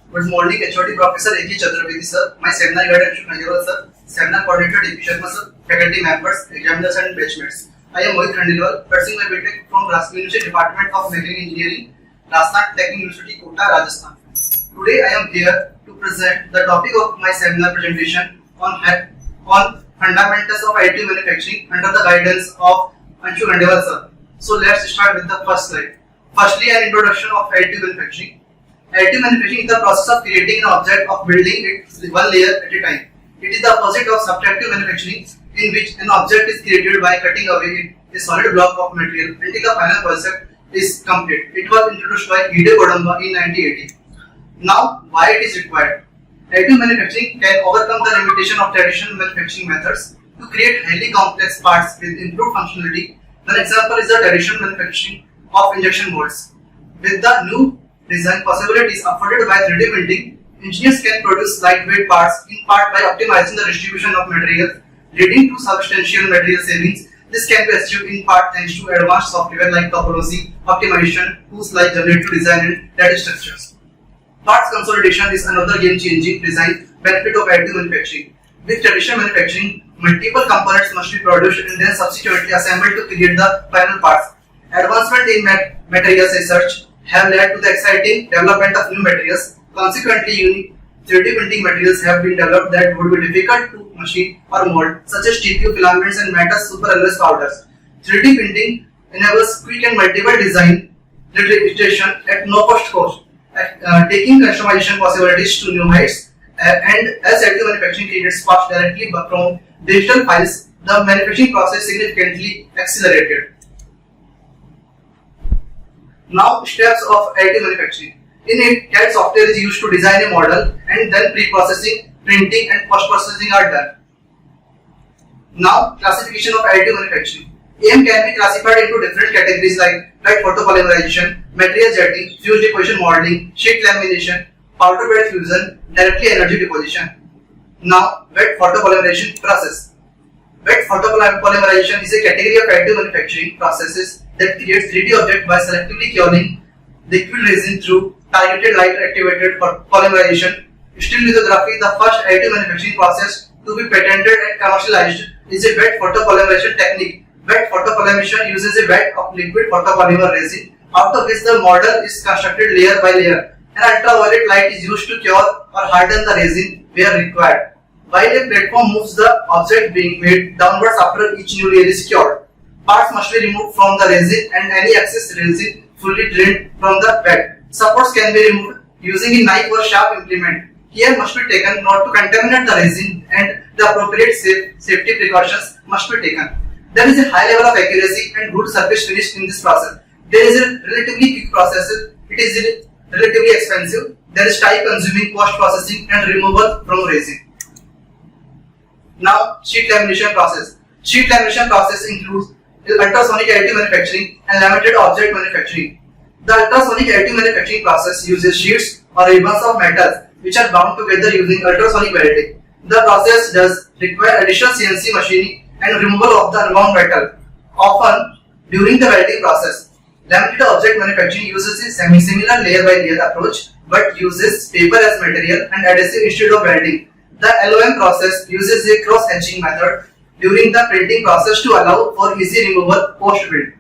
Good morning, HOD Professor A.K. Chaturvedi sir, my seminar guide Khandelwal sir, seminar coordinator D.P. Sharma sir, faculty members, examiners and batchmates. I am Mohit Khandelwal, pursuing my BTech from Rajasthan University Department of Mechanical Engineering, Rajasthan Technical University, Kota, Rajasthan. Today I am here to present the topic of my seminar presentation on fundamentals of additive manufacturing under the guidance of Khandelwal sir. So let's start with the first slide. Firstly, an introduction of additive manufacturing. Additive manufacturing is the process of creating an object of building it one layer at a time. It is the opposite of subtractive manufacturing, in which an object is created by cutting away a solid block of material until the final concept is complete. It was introduced by Hide Kodamba in 1980. Now, why it is required? Additive manufacturing can overcome the limitation of traditional manufacturing methods to create highly complex parts with improved functionality. One example is the traditional manufacturing of injection molds. With the new design possibilities afforded by 3D printing, engineers can produce lightweight parts in part by optimizing the distribution of materials, leading to substantial material savings. This can be achieved in part thanks to advanced software like topology, optimization, tools like generative design and data structures. Parts consolidation is another game-changing design benefit of additive manufacturing. With traditional manufacturing, multiple components must be produced and then subsequently assembled to create the final parts. Advancement in materials research have led to the exciting development of new materials. Consequently, unique 3D printing materials have been developed that would be difficult to machine or mold, such as TPU filaments and metal superalloy powders. 3D printing enables quick and multiple design iteration at no cost, taking customization possibilities to new heights. And as additive manufacturing creates parts directly from digital files, the manufacturing process significantly accelerated. Now, steps of additive manufacturing. In it, CAD software is used to design a model, and then pre-processing, printing and post-processing are done. Now, classification of additive manufacturing. AM can be classified into different categories like wet photopolymerization, material jetting, fused deposition modeling, sheet lamination, powder bed fusion, directly energy deposition. Now, wet photopolymerization process. Wet photopolymerization is a category of additive manufacturing processes that creates 3D object by selectively curing liquid resin through targeted light activated polymerization. Still lithography, the first additive manufacturing process to be patented and commercialized, is a wet photopolymerization technique. Wet photopolymerization uses a bed of liquid photopolymer resin, out of which the model is constructed layer by layer. An ultraviolet light is used to cure or harden the resin where required. While a platform moves, the object being made downwards after each new layer is cured. Parts must be removed from the resin and any excess resin fully drained from the bed. Supports can be removed using a knife or sharp implement. Care must be taken not to contaminate the resin, and the appropriate safety precautions must be taken. There is a high level of accuracy and good surface finish in this process. There is a relatively quick process. It is relatively expensive. There is time consuming post-processing and removal from resin. Now, sheet lamination process. Sheet lamination process includes ultrasonic additive manufacturing and laminated object manufacturing. The ultrasonic additive manufacturing process uses sheets or ribbons of metals which are bound together using ultrasonic welding. The process does require additional CNC machining and removal of the unbound metal, often during the welding process. Laminated object manufacturing uses a semi-similar layer-by-layer approach but uses paper as material and adhesive instead of welding. The LOM process uses a cross-hatching method during the printing process to allow for easy removal post-build.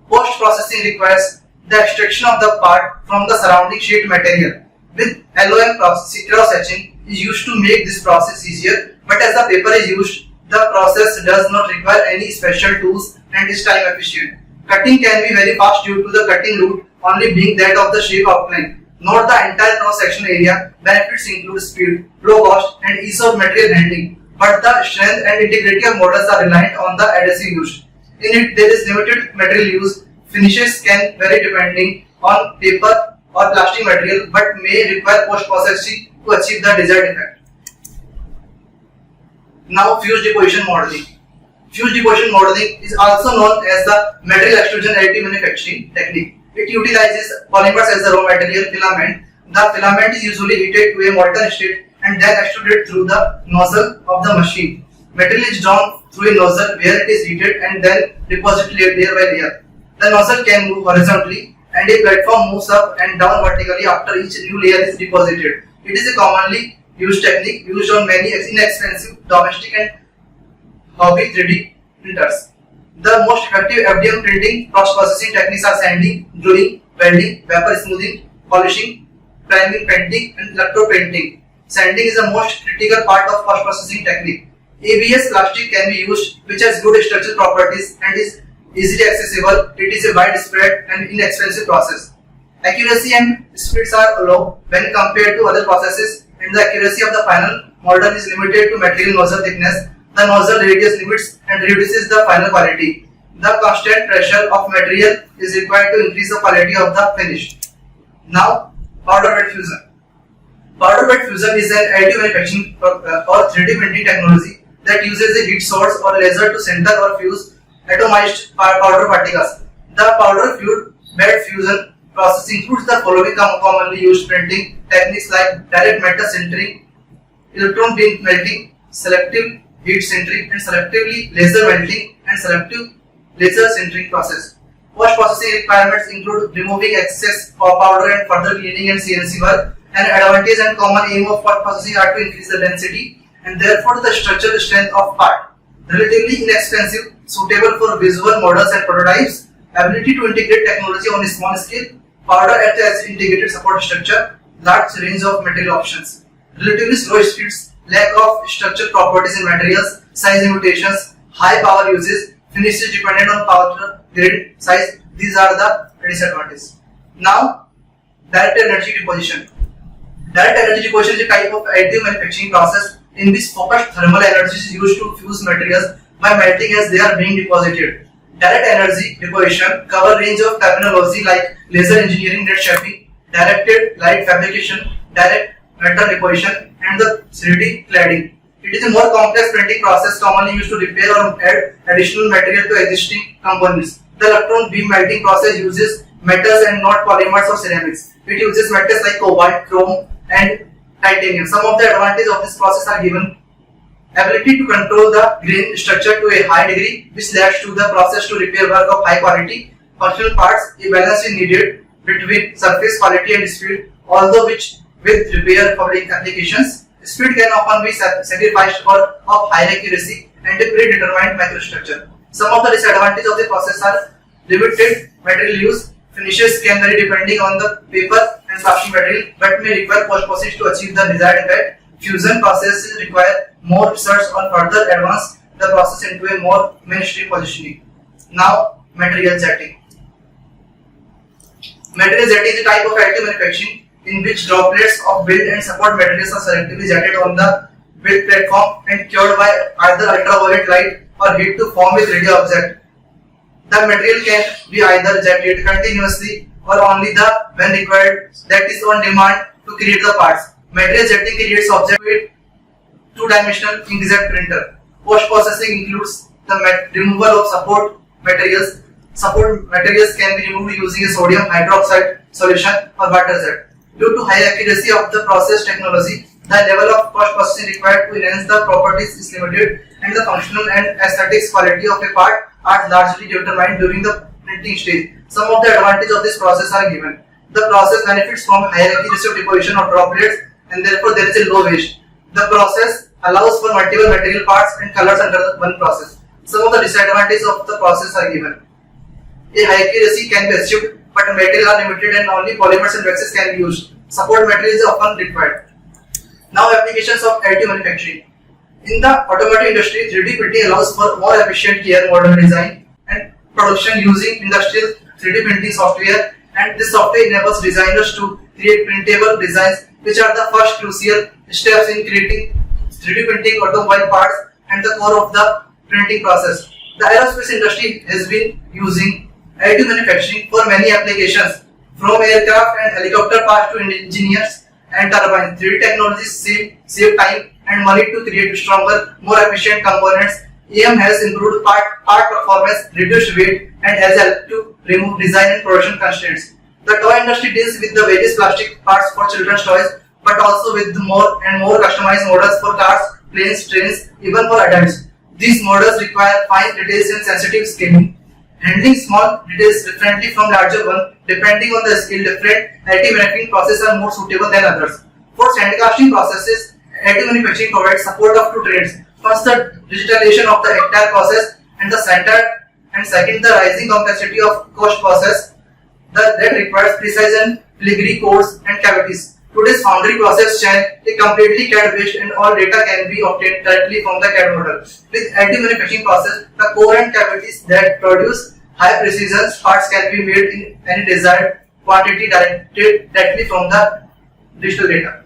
Post-processing requires the extraction of the part from the surrounding sheet material. With LOM cross-hatching is used to make this process easier, but as the paper is used, the process does not require any special tools and is time efficient. Cutting can be very fast due to the cutting route only being that of the shape outline. Note the entire cross-section area. Benefits include speed, low cost and ease of material handling, but the strength and integrity of models are reliant on the adhesive used. In it, there is limited material use. Finishes can vary depending on paper or plastic material, but may require post-processing to achieve the desired effect. Now, fused deposition modeling. Fused deposition modeling is also known as the material extrusion additive manufacturing technique. It utilizes polymers as the raw material filament. The filament is usually heated to a molten state and then extruded through the nozzle of the machine. Material is drawn through a nozzle where it is heated and then deposited layer by layer. The nozzle can move horizontally and a platform moves up and down vertically after each new layer is deposited. It is a commonly used technique used on many inexpensive domestic and hobby 3D printers. The most effective FDM printing processing techniques are sanding, gluing, welding, vapor smoothing, polishing, priming, painting, and electroprinting. Sanding is the most critical part of post-processing technique. ABS plastic can be used, which has good structural properties and is easily accessible. It is a widespread and inexpensive process. Accuracy and speeds are low when compared to other processes, and the accuracy of the final model is limited to material nozzle thickness. The nozzle radius limits and reduces the final quality. The constant pressure of material is required to increase the quality of the finish. Now, powder bed fusion. Powder bed fusion is an additive manufacturing or 3D printing technology that uses a heat source or laser to center or fuse atomized powder particles. The powder bed fusion process includes the following commonly used printing techniques like direct metal sintering, electron beam melting, selective heat sintering, and selectively laser melting and selective laser sintering process. Post-processing requirements include removing excess powder and further cleaning and CNC work. An advantage and common aim of post-processing are to increase the density and therefore the structural strength of part. Relatively inexpensive, suitable for visual models and prototypes, ability to integrate technology on a small scale, powder acts as integrated support structure, large range of material options. Relatively slow speeds, lack of structural properties in materials, size limitations, high power uses, finishes dependent on powder grade, size. These are the disadvantages. Now, direct energy deposition. Direct energy deposition is a type of additive manufacturing process in which focused thermal energy is used to fuse materials by melting as they are being deposited. Direct energy deposition covers a range of terminology like laser engineering, net shaping, directed light fabrication, direct metal deposition, and the 3D cladding. It is a more complex printing process commonly used to repair or add additional material to existing components. The electron beam melting process uses metals and not polymers or ceramics. It uses metals like cobalt, chrome, and titanium. Some of the advantages of this process are given: ability to control the grain structure to a high degree, which leads to the process to repair work of high quality. Functional parts, a balance is needed between surface quality and speed, although with repair public applications, speed can often be sacrificed for of high accuracy and a predetermined microstructure. Some of the disadvantages of the process are limited material use. Finishes can vary depending on the paper and plastic material, but may require post-processing to achieve the desired effect. Fusion processes require more research on further advance the process into a more mainstream positioning. Now, material jetting. Material jetting is a type of additive manufacturing in which droplets of build and support materials are selectively jetted on the build platform and cured by either ultraviolet light or heat to form a 3D object. The material can be either jetted continuously or only when required, that is on demand, to create the parts. Material jetting creates object with two-dimensional inkjet printer. Post-processing includes the removal of support materials. Support materials can be removed using a sodium hydroxide solution or water jet. Due to high accuracy of the process technology, the level of post-processing required to enhance the properties is limited, and the functional and aesthetics quality of a part are largely determined during the printing stage. Some of the advantages of this process are given. The process benefits from higher accuracy of deposition of droplets, and therefore there is a low waste. The process allows for multiple material parts and colors under one process. Some of the disadvantages of the process are given. A high accuracy can be achieved, but materials are limited and only polymers and waxes can be used. Support materials are often required. Now, applications of additive manufacturing. In the automotive industry, 3D printing allows for more efficient gear model design and production using industrial 3D printing software, and this software enables designers to create printable designs, which are the first crucial steps in creating 3D printing automobile parts and the core of the printing process. The aerospace industry has been using additive manufacturing for many applications, from aircraft and helicopter parts to engineers and turbines. 3D technologies save time and money to create stronger, more efficient components. EM has improved part performance, reduced weight, and has helped to remove design and production constraints. The toy industry deals with the various plastic parts for children's toys, but also with more and more customized models for cars, planes, trains, even for adults. These models require fine details and sensitive scaling. Handling small details differently from larger ones, depending on the skill, different additive manufacturing processes are more suitable than others. For sandcasting processes, additive manufacturing provides support of two trades. First, the digitalization of the entire process, and the second, the rising complexity of cost process that requires precision, filigree, cores, and cavities. Today's foundry process chain is completely CAD based and all data can be obtained directly from the CAD model. With additive manufacturing process, the core and cavities that produce high precision parts can be made in any desired quantity directly from the digital data.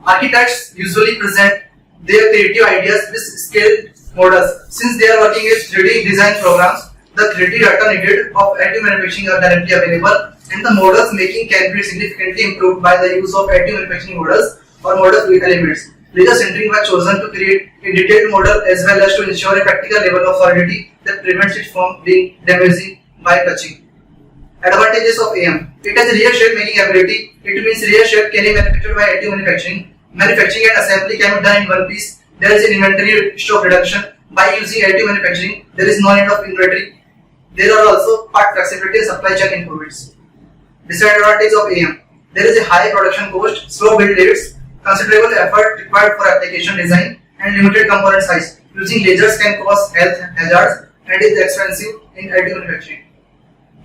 Architects usually present their creative ideas with scale models. Since they are working with 3D design programs, the 3D data needed of additive manufacturing are directly available, and the models making can be significantly improved by the use of additive manufacturing models or models with elements. Laser sintering was chosen to create a detailed model as well as to ensure a practical level of solidity that prevents it from being damaging by touching. Advantages of AM. It has a real shape making ability. It means real shape can be manufactured by additive manufacturing. Manufacturing and assembly can be done in one piece. There is an inventory stock reduction. By using additive manufacturing, there is no need of inventory. There are also part flexibility and supply chain improvements. Disadvantage of AM. There is a high production cost, slow build rates, considerable effort required for application design, and limited component size. Using lasers can cause health hazards and is expensive in additive manufacturing.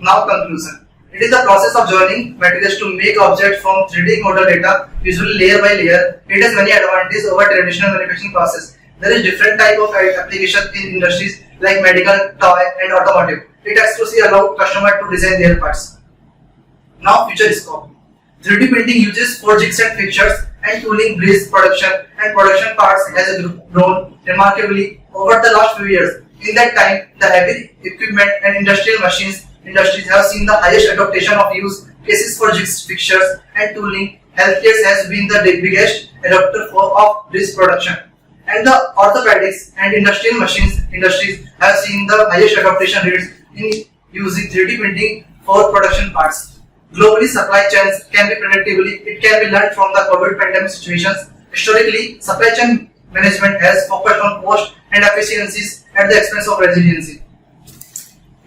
Now conclusion. It is the process of joining materials to make objects from 3D model data, usually layer by layer. It has many advantages over traditional manufacturing process. There is different type of application in industries like medical, toy, and automotive. It exclusively allows customer to design their parts. Now future scope. 3D printing uses for jigs and fixtures and tooling based production, and production parts has grown remarkably over the last few years. In that time, the heavy equipment and industries have seen the highest adoption of use cases for jigs, fixtures, and tooling. Healthcare has been the biggest adopter of this production. And the orthopedics and industrial machines industries have seen the highest adoption rates in using 3D printing for production parts. Globally, supply chains can be predictably, it can be learned from the COVID pandemic situations. Historically, supply chain management has focused on cost and efficiencies at the expense of resiliency.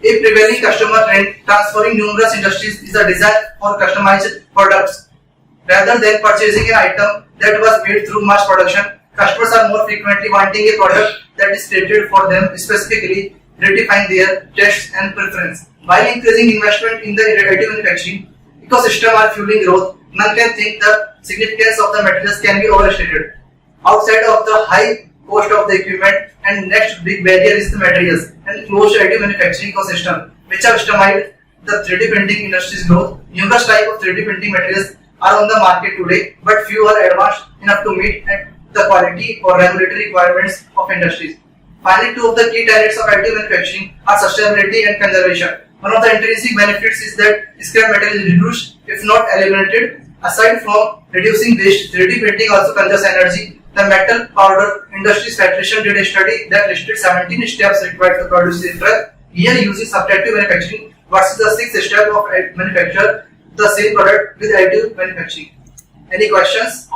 A prevailing customer trend transferring numerous industries is a desire for customized products. Rather than purchasing an item that was made through mass production, customers are more frequently wanting a product that is created for them, specifically redefine their tastes and preference. While increasing investment in the additive manufacturing ecosystem are fueling growth, none can think the significance of the materials can be overstated. Outside of the high cost of the equipment, and next big barrier is the materials and closed additive manufacturing ecosystem, which have stymied the 3D printing industry's growth. Numerous types of 3D printing materials are on the market today, but few are advanced enough to meet the quality or regulatory requirements of industries. Finally, two of the key tenets of additive manufacturing are sustainability and conservation. One of the intrinsic benefits is that scrap metal is reduced, if not eliminated. Aside from reducing waste, 3D printing also conserves energy. The Metal Powder Industries Federation did a study that listed 17 steps required to produce a drug. Here, using subtractive manufacturing versus the 6th step of manufacture the same product with additive manufacturing. Any questions?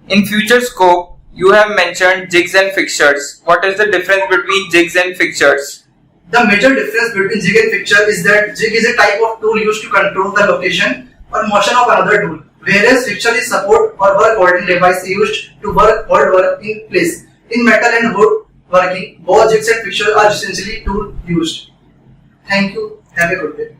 In future scope, you have mentioned jigs and fixtures. What is the difference between jigs and fixtures? The major difference between jig and fixture is that jig is a type of tool used to control the location or motion of another tool, whereas fixture is support or work holding device used to hold work in place. In metal and wood working, both jigs and fixtures are essentially tool used. Thank you. Have a good day.